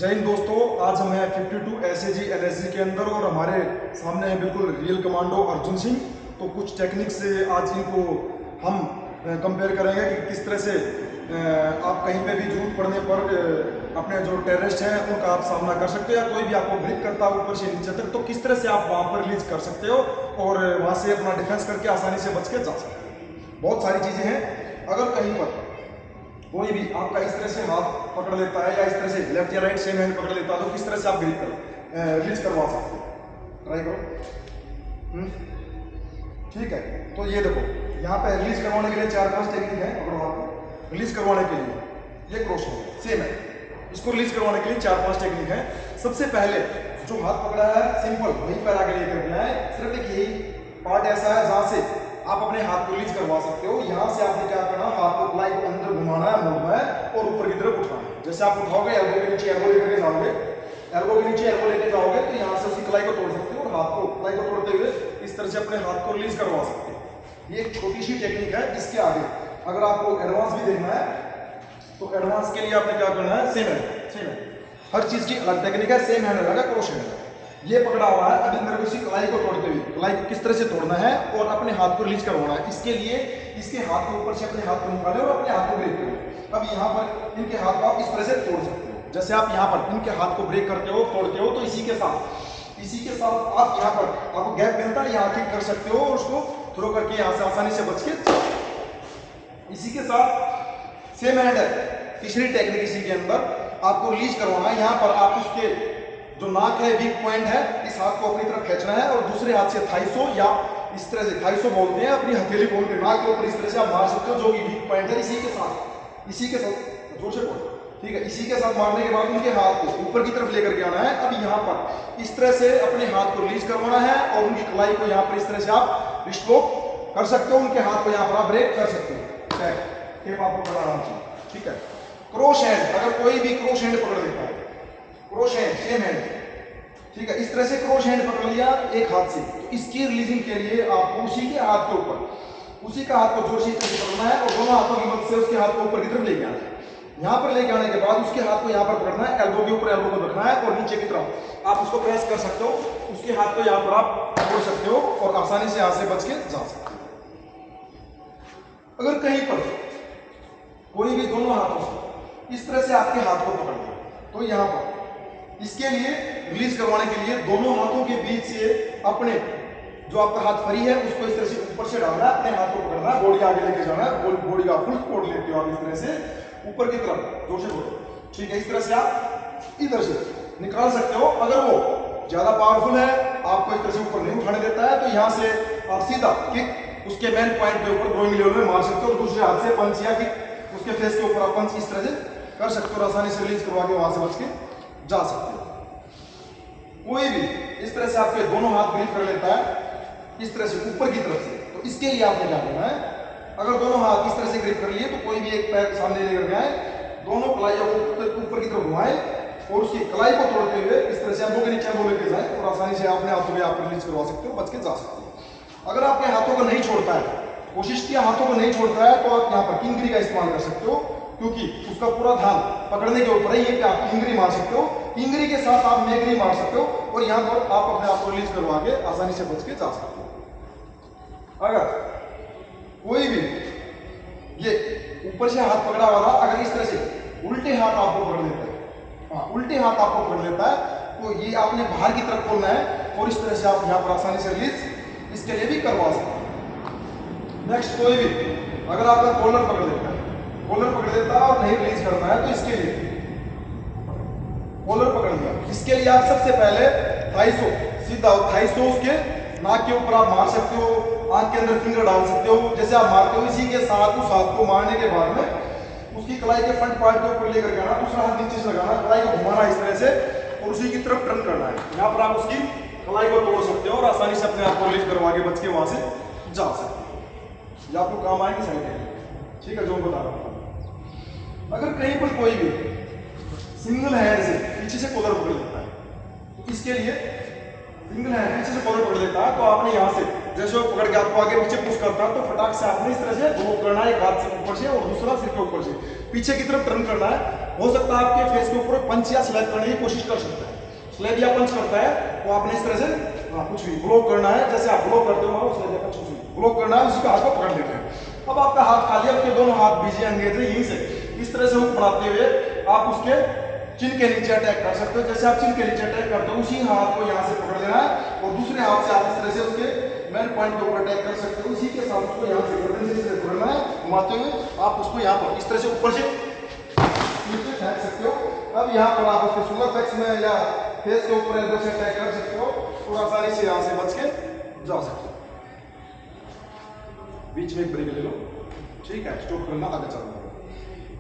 जय हिंद दोस्तों, आज हम हैं 52 SAG NSG के अंदर और हमारे सामने है बिल्कुल रियल कमांडो अर्जुन सिंह। तो कुछ टेक्निक से आज इनको हम कंपेयर करेंगे कि किस तरह से आप कहीं पे भी जरूरत पड़ने पर अपने जो टेररिस्ट हैं उनका आप सामना कर सकते हो, या कोई भी आपको ग्रिप करता है ऊपर से नीचे तक, तो किस तरह से आप वहाँ पर रिलीज कर सकते हो और वहाँ से अपना डिफेंस करके आसानी से बच के जा सकते हो। बहुत सारी चीज़ें हैं। अगर कहीं पर कोई भी आपका इस तरह से हाथ पकड़ लेता है या इस तरह से लेफ्ट या राइट सेम हैंड पकड़ लेता है, तो किस तरह से आप ग्रिप कर रिलीज करवा सकते हो। ट्राई करो। ठीक है, तो ये देखो यहाँ पे रिलीज करवाने के लिए 4-5 टेक्निक है। पकड़ो हाथ को। रिलीज करवाने के लिए ये क्रॉस है, सेम है। इसको रिलीज करवाने के लिए 4-5 टेक्निक है। सबसे पहले जो हाथ पकड़ा है सिंपल वहीं पर आगे लेकर के आए। सिर्फ एक यही पार्ट ऐसा है जहाँ से आप अपने हाथ को रिलीज करवा सकते हो। यहाँ से आपने क्या करना, हाथ को कलाई को अंदर घुमाना है, मोड़ना है और ऊपर की तरफ उठाना है। जैसे आप उठाओगे एल्बो के नीचे एल्बो लेकर के जाओगे, एल्बो के नीचे एल्बो लेकर जाओगे तो यहाँ से उसकी कलाई को तोड़ सकते हो और हाथ को कलाई को तोड़ते हुए इस तरह से अपने हाथ को रिलीज करवा सकते हो। ये एक छोटी सी टेक्निक है। इसके आगे अगर आपको एडवांस भी देखना है तो एडवांस के लिए आपने क्या करना है, सेम है। हर चीज की अलग टेक्निक है। सेम हैंड लगा, क्रॉस हैंड ये पकड़ा हुआ है। अभी मेरे को इसी कलाई को तोड़ते हुए कलाई को किस तरह से तोड़ना है और अपने हाथ को रिलीज करवाना है। इसके लिए इसके हाथ के ऊपर से अपने हाथ को निकालें और अपने हाथ को ब्रेक करें। अब यहाँ पर इनके हाथ को आप इस तरह से तोड़ सकते हो। जैसे आप यहाँ पर इनके हाथ को ब्रेक करते हो, तोड़ते हो, तो इसी के साथ आप यहाँ पर आपको गैप मिलता है, यहाँ किक कर सकते हो और उसको थ्रो करके यहाँ से आसानी से बच के। इसी के साथ सेम हैंड है। तीसरी टेक्निक इसी के अंदर आपको रिलीज करवाना है। यहाँ पर आप उसके जो नाक है, वीक पॉइंट है, इस हाथ को अपनी तरफ खींचना है और दूसरे हाथ से थाइसो या इस तरह से थाइसो बोलते हैं, अपनी हथेली बोल के नाक के ऊपर इस तरह से आप मार सकते हो, जो कि वीक पॉइंट है। इसी के साथ जोर से बोलो, ठीक है। इसी के साथ मारने के बाद उनके हाथ को ऊपर की तरफ लेकर के आना है। अब यहाँ पर इस तरह से अपने हाथ को रिलीज करवाना है और उनकी कलाई को यहाँ पर इस तरह से आप रिस्ट लॉक कर सकते हो। उनके हाथ को यहाँ पर आप ब्रेक कर सकते हो। आपको बनाना चाहिए, ठीक है। क्रॉस हैंड, अगर कोई भी क्रॉस हैंड पकड़ लेता है, क्रॉस हैंड सेम हैंड, ठीक है, इस तरह से क्रॉस हैंड पकड़ लिया एक हाथ से, तो इसकी रिलीजिंग के लिए आपको उसी के हाथ के ऊपर उसी का हाथ को जोर से पकड़ना है और दोनों हाथों की मदद से उसके हाथ को ऊपर की तरफ लेके आना है। यहाँ पर लेके आने के बाद उसके हाथ को यहाँ पर पकड़ना है, एल्बो के ऊपर एल्बो को रखना है और नीचे की तरफ आप उसको प्रेस कर सकते हो। उसके हाथ को यहाँ पर आप छोड़ सकते हो और आसानी से यहाँ से बच के जा सकते हो। अगर कहीं पर कोई भी दोनों हाथों से इस तरह से आपके हाथ को पकड़ लिया, तो यहाँ पर इसके लिए रिलीज करवाने के लिए दोनों हाथों के बीच से अपने जो आपका हाथ फ्री है उसको इस तरह से ऊपर से डालना है, अपने हाथ को पकड़ना है, बॉडी आगे लेके जाना है। बॉडी का फुल सपोर्ट लेते हो आप इस तरह से ऊपर की तरफ, जोर से बोलो, ठीक है। इस तरह से आप इधर से निकाल सकते हो। अगर वो ज्यादा पावरफुल है, आपको इस तरह से ऊपर नहीं उठाने देता है, तो यहाँ से आप सीधा किक उसके मेन पॉइंट के ऊपर ग्रोइंग लेवल में मार सकते हो और दूसरे हाथ से पंच या किक उसके फेस के ऊपर आप पंच इस तरह से कर सकते हो और आसानी से रिलीज करवा के वहां से बच के जा सकते हो। कोई भी इस तरह से आपके दोनों हाथ ग्रिप कर लेता है इस तरह से ऊपर की तरफ से, तो इसके लिए आपने क्या करना है, अगर दोनों हाथ इस तरह से ग्रिप कर लिए तो कोई भी एक पैर सामने लेकर के आए, दोनों कलाइयों को ऊपर की तरफ घुमाएं और उसकी कलाई को तोड़ते हुए इस तरह से एल्बो के नीचे एल्बो लेके जाए और आसानी से अपने हाथों में आप रिलीज करवा सकते हो, बच के जा सकते हो। अगर आपके हाथों को नहीं छोड़ता है, कोशिश किया हाथों को नहीं छोड़ता है, तो आप यहाँ पर किंगरी का इस्तेमाल कर सकते हो, क्योंकि उसका पूरा ध्यान पकड़ने के ऊपर है। ये कि आप किंगरी मार सकते हो, किंगरी के साथ आप मेगरी मार सकते हो और यहाँ पर आप अपने आप को रिलीज करवा के आसानी से बच के जा सकते हो। अगर कोई भी ये ऊपर से हाथ पकड़ा हुआ था, अगर इस तरह से उल्टे हाथ आपको पकड़ लेता है, हाँ उल्टे हाथ आपको पकड़ लेता है, तो ये आपने बाहर की तरफ खोलना है और इस तरह से आप यहाँ पर आसानी से रिलीज इसके लिए भी करवा सकते हैं। नेक्स्ट, कोई भी अगर आपका कॉलर पकड़ लेता है, कॉलर पकड़ लेता है और नहीं रिलीज करना है, तो इसके लिए कॉलर पकड़ लिया, इसके लिए आप सबसे पहले थाइसो सीधा थाइसो उसके नाक के ऊपर आप मार सकते हो, आंख के अंदर फिंगर डाल सकते हो। जैसे आप मारते हो इसी के साथ उस हाथ को मारने के बाद में उसकी कलाई के फ्रंट पार्ट के ऊपर लेकर के आना, दूसरा हाथ नीचे से लगाना, कलाई को घुमाना इस तरह से और उसी की तरफ टर्न करना है। यहाँ पर आप उसकी कलाई को तोड़ सकते हो और आसानी से अपने आप को रिलीज करवा के बच के वहां से जा सकते हो। ये आपको काम आएगी साइड है, ठीक है, जो मैं बता रहा हूँ। अगर कहीं पर कोई भी सिंगल हैंड से पीछे से कॉलर पकड़ लेता है, तो इसके लिए सिंगल हैंड पीछे से कॉलर पकड़ लेता है, तो आपने यहाँ से जैसे वो पकड़ के आपको आगे पीछे पुश करता है तो फटाक से आपने इस तरह से वो करना है, एक हाथ से ऊपर से और दूसरा सिर के ऊपर से पीछे की तरफ टर्न करना है। हो सकता है आपके फेस के ऊपर पंच या स्लैप करने की कोशिश कर सकता है, स्लैप या पंच करता है तो आपने इस तरह से कुछ भी ब्लॉक करना है, जैसे आप ब्लॉक करते हो स्लैप या पंच कुछ भी ब्लॉक करना है, उसी का हाथ को पकड़ लेते हैं। अब आपका हाथ खाली है, आपके दोनों हाथ बीजे एंगेज है, यहीं से इस तरह से हुक बनाते हुए आप उसके चिन के नीचे अटैक कर सकते हो। जैसे आप चिन के नीचे अटैक करते हो उसी हाथ को यहाँ से पकड़ लेना है और दूसरे हाथ से आप इस तरह से उसके मेन पॉइंट के ऊपर अटैक कर सकते हो। इसी के साथ उसको यहाँ से गर्दन से इस तरह पकड़ना है, घुमाते हुए आप उसको यहाँ पर इस तरह से ऊपर से नीचे फेंक सकते हो। अब यहाँ पर आप उसके सोलर फ्लेक्स में या फेस के ऊपर एल्बो से अटैक कर सकते हो और आसानी से यहाँ से बच के जा सकते हो। बीच में एक ब्रेक ले लो, ठीक है, स्टॉप करना, आगे चलना।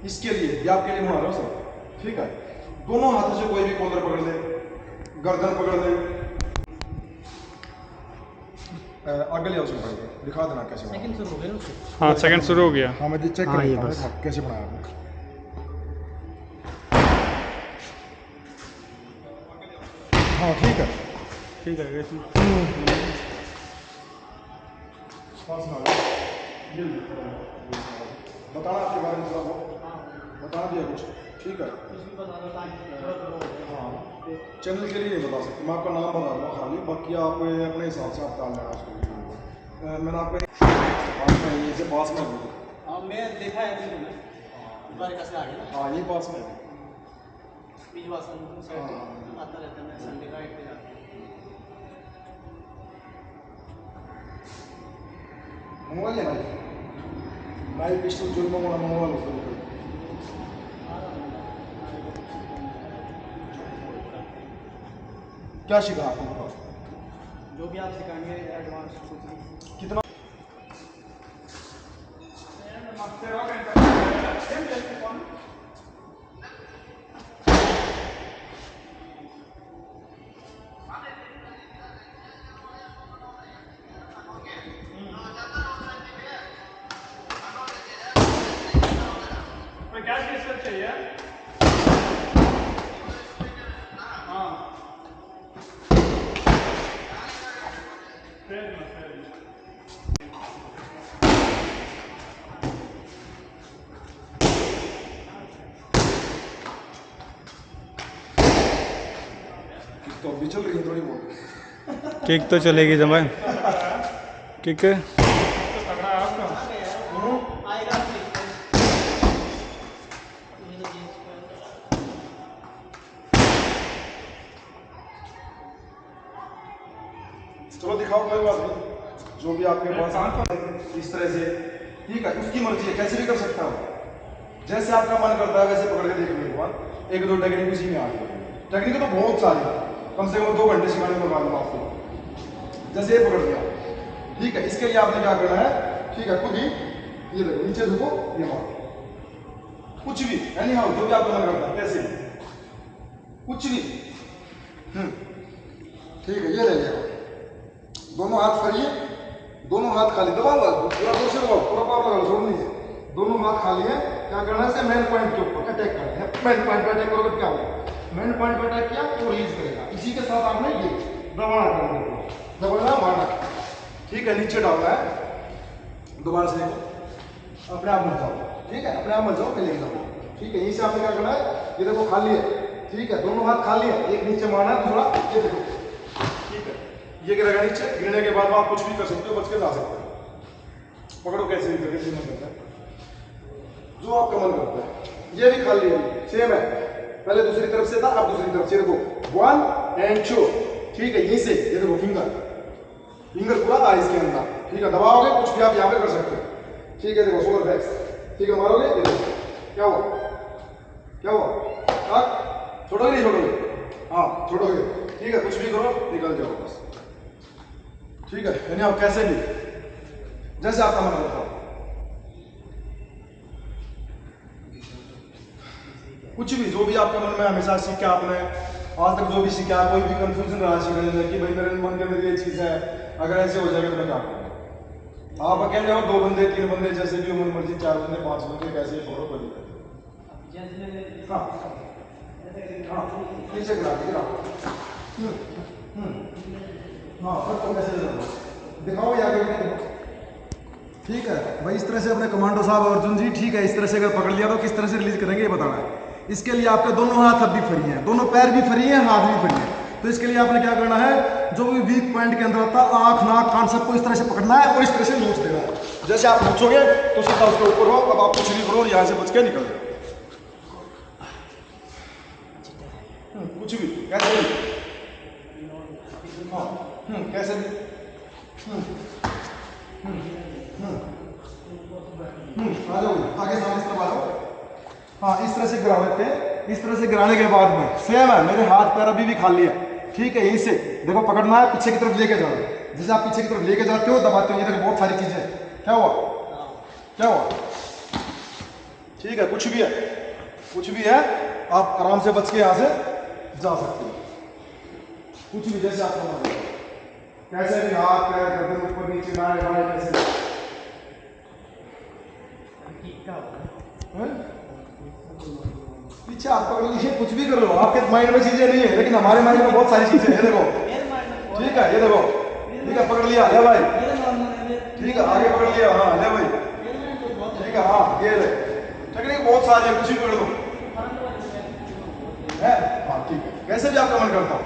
इसके लिए ये आपके लिए बना रहा हूँ सब, ठीक है। दोनों हाथों से कोई भी कॉलर पकड़ ले, गर्दन पकड़ ले, आगे ले आओ, दिखा देना कैसे। सेकंड शुरू हो गया। हाँ सेकंड शुरू हो गया। हाँ मैं चेक कर लेता हूँ कैसे बनाया आपने। हाँ ठीक है, ठीक है ये बताना आपके बारे में थोड़ा बहुत बता दिया कुछ, ठीक है। हाँ चैनल के लिए नहीं बता सकते, मैं आपका नाम बता रहा हूँ खाली, बाकी आप अपने हिसाब से आप डाल लेना उसको। मैंने आपको ये से पास में मैं देखा है द्वारिका से आगे हाँ ये पास में आता रहता है, संडे का एक दिन मंगवा लिया नाइफ पिस्टल जो मंगवा लो उसको। क्या सीखा आपको बताओ? जो भी आप सिखाएंगे एडवांस कितना तो अभी चल रही है थोड़ी बहुत। किक तो चलेगी जमा किक चलो दिखाओ, कोई बात नहीं, जो भी आपके पास इस तरह से, ठीक है, उसकी मर्जी है, कैसे भी कर सकता हो, जैसे आपका मन करता है वैसे पकड़ के देखने के बाद एक दो टेक्निक उसी में आ गई। टेक्निक तो बहुत सारी, कम से कम 2 घंटे सिखाने में मालूम आपको। जैसे ये पकड़ दिया, ठीक है, इसके लिए आपने क्या करना है, ठीक है, खुद ही ये देखो नीचे झुको, ये मारो, कुछ भी एनी हाउ जो भी आपका मन करता है, कैसे भी कुछ भी, ठीक है। ये ले लिया, दोनों हाथ फरिए, दोनों हाथ खाली, दबा लो पूरा जोर से, दबाओ पूरा पावर लगा लो, छोड़ दीजिए। दोनों हाथ खाली है, क्या करना है, मेन पॉइंट के ऊपर अटैक करना है। मेन पॉइंट पे अटैक करोगे तो क्या होगा, मेन पॉइंट पे अटैक किया तो रिलीज करेगा। इसी के साथ आपने ये दबाना करना है, दबाना मारना, ठीक है, नीचे डालना है, दोबारा से देखो, अपने आप मत जाओ, ठीक है, अपने आप मत जाओ, पहले जाओ, ठीक है। यहीं से आपने क्या करना है, ये देखो खाली है, ठीक है, दोनों हाथ खाली है, एक नीचे मारना है, दूसरा ये देखो, ठीक है, ये गिरेगा नीचे, गिरने के बाद आप कुछ भी कर सकते हो, बच के जा सकते हो, पकड़ो कैसे भी करके, मन करता है जो आपका मन करता है। ये भी खाली है, सेम है, पहले दूसरी तरफ से था, अब दूसरी तरफ से, देखो 1 and 2, ठीक है, यहीं से ये देखो फिंगर पूरा था इसके अंदर, ठीक है, दबाओगे कुछ भी आप यहाँ पे कर सकते हो, ठीक है, देखो सोलर फ्लेक्स, ठीक है, मारोगे, ये देखो क्या हुआ, छोड़ोगे नहीं छोड़ोगे, हाँ छोड़ोगे, ठीक है, कुछ भी करो निकल जाओ बस, ठीक है, यानी आप कैसे भी जैसे आपका मन करता हो, कुछ भी जो भी आपके मन में हमेशा सीखा आपने आज तक, जो भी सीखा, कोई भी कंफ्यूजन रहा सीखने कि भाई मेरे मन के अंदर ये चीज़ है, अगर ऐसे हो जाएगा तो मैं क्या करूँगा। आप अकेले हो, 2 बंदे 3 बंदे, जैसे भी उम्र मर्जी, 4 बंदे 5 बंदे, कैसे भी पकड़ो, कोई दिक्कत नहीं। हाँ नीचे गिरा हाँ, फिर तो कैसे दिखाओ या आगे देखो। ठीक है भाई, इस तरह से अपने कमांडो साहब अर्जुन जी, ठीक है, इस तरह से अगर पकड़ लिया तो किस तरह से रिलीज करेंगे ये बताना है। इसके लिए आपके दोनों हाथ अब भी फ्री हैं, दोनों पैर भी फ्री हैं, हाथ भी फ्री हैं। तो इसके लिए आपने क्या करना है, जो भी वीक पॉइंट के अंदर आता है, आँख नाक कान सबको इस तरह से पकड़ना है और इस तरह से नोच देना है। जैसे आप नोचोगे तो सीधा उसके ऊपर हो। अब आप कुछ नहीं करो और यहाँ से बच के निकल जाओ। कुछ भी कैसे भी, हाँ कैसे भी, आ जाओ आगे सामने इस तरफ आ जाओ। हाँ इस तरह से गिरा लेते हैं। इस तरह से गिराने के बाद में सेम है, मेरे हाथ पैर अभी भी खाली है, ठीक है। यहीं से देखो पकड़ना है, पीछे की तरफ लेके जाओ। जैसे आप पीछे की तरफ लेके जाते हो, दबाते हो, ये देखो बहुत सारी चीजें। क्या हुआ, क्या हुआ, ठीक है। कुछ भी है, कुछ भी है, आप आराम से बच के यहाँ से जा सकते हो। कुछ भी जैसे आपको मालूम है, कैसे भी हाथ पैर गर्दन ऊपर नीचे दाएं बाएं कैसे पीछे हाथ पकड़ लीजिए, कुछ भी कर लो। आपके माइंड में चीजें नहीं है, लेकिन हमारे माइंड में बहुत सारी चीजें हैं। देखो ठीक है, ये देखो ठीक है, पकड़ लिया, ले भाई, ठीक है, आगे पकड़ लिया, हाँ ले भाई, ठीक है, हाँ ये ले। टेक्निक बहुत सारी है, कुछ भी पकड़ लो है, हाँ ठीक है। कैसे भी आपका मन करता हो,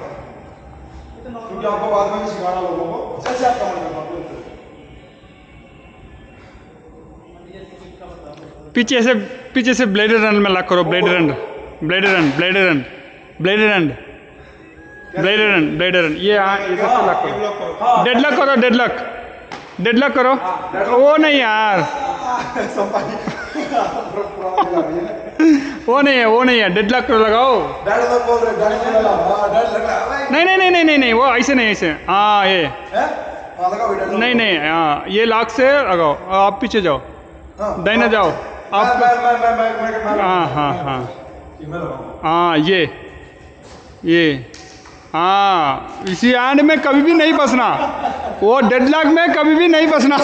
क्योंकि आपको बाद में भी सिखाना लोगों को, जैसे आपका मन करता हो। पीछे से ब्लेड रन में लॉक करो। Blade run, blade run, blade run, blade run, blade run, blade run. ये हाँ, ये सबसे लॉक करो। डेडलॉक करो, डेडलॉक, डेडलॉक करो। वो नहीं यार, वो नहीं है, वो नहीं है, डेडलॉक करो, लगाओ। नहीं नहीं नहीं नहीं नहीं नहीं, वो ऐसे नहीं, ऐसे, हाँ ये नहीं नहीं, हाँ ये लॉक से लगाओ। आप पीछे जाओ, दाहिने जाओ आप। हाँ हाँ हाँ हाँ, ये हाँ, इसी एंड में कभी भी नहीं फंसना, वो डेडलॉक में कभी भी नहीं फंसना।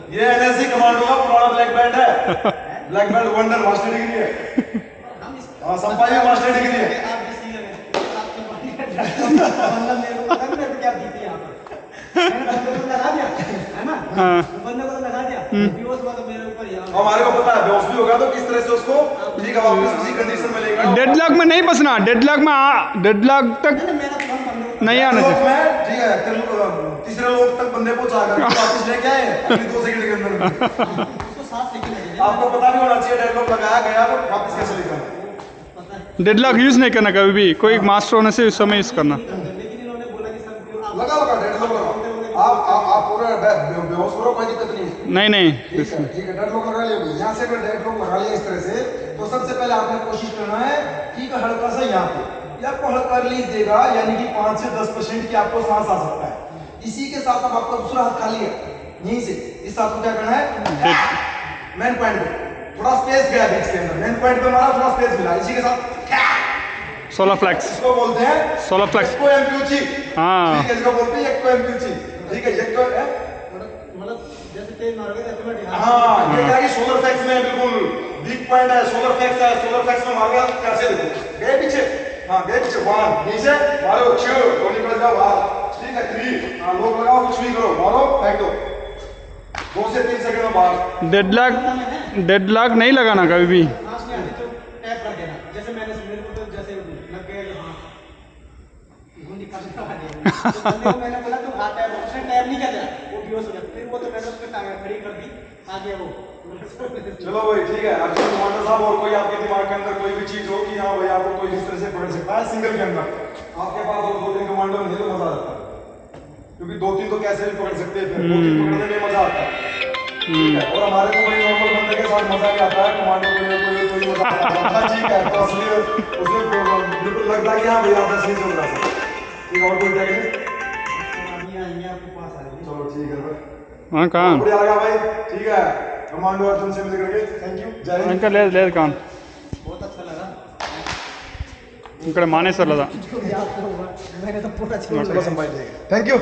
ये एनएसजी कमांडो का पुराना ब्लैक बेल्ट है, black belt wonder master degree है। हाँ संपाई मास्टर डिग्री है। हमारे को पता है बेहोश भी होगा तो किस तरह से उसको ठीक है वापस उसी कंडीशन में लेगा। डेडलॉक में नहीं फंसना, डेडलॉक में डेडलॉक तक नहीं आना चाहिए। ठीक है, तीसरे लोग तक बंदे को चाहेगा वापस लेके आए अगली 2 सेकंड के अंदर। आपको पता भी होना चाहिए डेडलॉक लगाया गया तो वापस कैसे लेकर आए। डेडलॉक यूज नहीं करना कभी भी, कोई मास्टर होने से उस समय यूज करना। लगा डेडलॉक लगाओ। आप पूरा बेहोश करो, कोई दिक्कत नहीं। नहीं ठीक है, डेडलॉक लगा लिया। यहाँ से अगर डेडलॉक लगा लिया इस तरह से, तो सबसे पहले आपने कोशिश करना है ठीक है, हल्का सा यहाँ पे ये आपको हल्का रिलीज देगा, यानी कि 5 से 10% की आपको सांस आ सकता है। इसी के साथ अब आपका दूसरा हाथ खाली है, यहीं से इस हाथ को क्या करना है, मेन पॉइंट पे थोड़ा स्पेस गया बीच के अंदर, मेन पॉइंट पे हमारा थोड़ा स्पेस मिला। इसी के साथ सोलर फ्लेक्स, इसको बोलते हैं सोलर फ्लेक्स, को एमक्यूची। हाँ ठीक है, इसको बोलते हैं को एमक्यूची। ठीक है, ये को मतलब जैसे तेज मारोगे तो ऑटोमेटिक। हाँ ये क्या है कि सोलर फ्लेक्स में बिल्कुल वीक पॉइंट है, सोलर फ्लेक्स है। सोलर फ्लेक्स में मारोगे कैसे देखो, गए पीछे, हाँ गए पीछे, 1 नीचे मारो, 2 तो निकल जाओ बाहर। ठीक है, 3 हाँ लोग लगाओ, कुछ भी करो, मारो फेंक दो, 2 से 3 सेकंड में बाहर। डेडलॉक नहीं लगाना कभी भी। सांस में आती तो टैप कर देना, जैसे मैंने मेरे को तो जैसे लग गया यहाँ गुंडी का दिया, तो बंदे को मैंने बोला तो हाथ टैप, उसने टैप नहीं किया, वो बेहोश हो गया। फिर वो तो मैंने उसको टांगे खड़ी कर दी, आगे वो। चलो भाई ठीक है, अर्जुन कमांडो साहब, और कोई आपके दिमाग के अंदर कोई भी चीज हो कि हाँ भाई आपको कोई इस तरह से पकड़ सकता है सिंगल के अंदर, आपके पास और 2-3 कमांडो नहीं तो मजा आता है, क्योंकि 2-3 तो कैसे भी पकड़ सकते हैं, फिर 2-3 पकड़ने में मजा आता है। ठीक है, और हमारे को कोई नॉर्मल बंदे के साथ मजा नहीं आता है, कमांडो कोई मजा आता है। ठीक है, तो असली उसमें बिल्कुल लगता है कि हाँ भाई आप असली चल रहा है। ठीक है, और कोई टेक्निक आपके पास आ गई। चलो ठीक है भाई, हाँ कहाँ बढ़िया लगा भाई। ठीक है, कमांडो अर्जुन से मिल करके थैंक यू, जय हिंद। अंकल ले कौन बहुत अच्छा लगा। ఇక్కడ మానేశ్వర్లదా मैंने तो पूरा चलो संभाल देगा, थैंक यू।